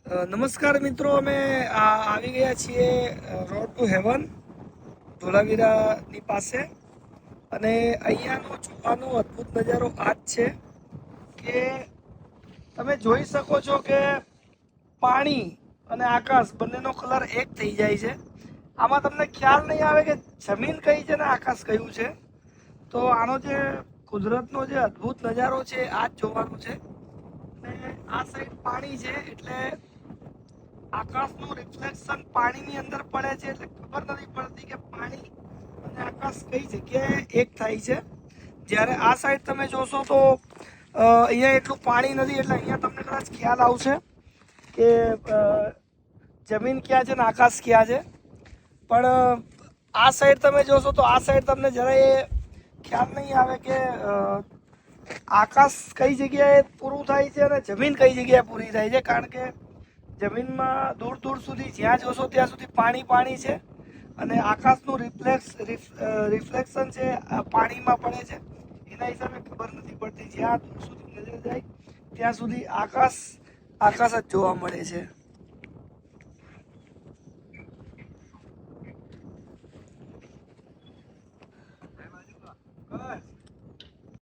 નમસ્કાર મિત્રો, અમે આવી ગયા છીએ રોડ ટુ હેવન ધોળાવીરાની પાસે. અને અહીંયાનો જોવાનો અદ્ભુત નજારો આ જ છે કે તમે જોઈ શકો છો કે પાણી અને આકાશ બંનેનો કલર એક થઈ જાય છે. આમાં તમને ખ્યાલ નહીં આવે કે જમીન કઈ છે ને આકાશ કયું છે. તો આનો જે કુદરતનો જે અદ્ભુત નજારો છે આ જ જોવાનો છે. અને આ સાઈડ પાણી છે એટલે આકાશનું રિફ્લેક્શન પાણીની અંદર પડે છે, એટલે ખબર નથી પડતી કે પાણી અને આકાશ કઈ જગ્યાએ એક થાય છે. જ્યારે આ સાઈડ તમે જોશો તો અહીંયા એટલું પાણી નથી, એટલે અહીંયા તમને કદાચ ખ્યાલ આવશે કે જમીન ક્યાં છે ને આકાશ ક્યાં છે. પણ આ સાઈડ તમે જોશો તો આ સાઈડ તમને જરાય ખ્યાલ નહીં આવે કે આકાશ કઈ જગ્યાએ પૂરું થાય છે અને જમીન કઈ જગ્યાએ પૂરી થાય છે. કારણ કે જમીનમાં દૂર દૂર સુધી જ્યાં જોશો ત્યાં સુધી પાણી પાણી છે, અને આકાશનું રિફ્લેક્શન છે પાણીમાં પડે છે. એના હિસાબે ખબર નથી પડતી, જ્યાં દૂર સુધી નજર જાય ત્યાં સુધી આકાશ જ જોવા મળે છે.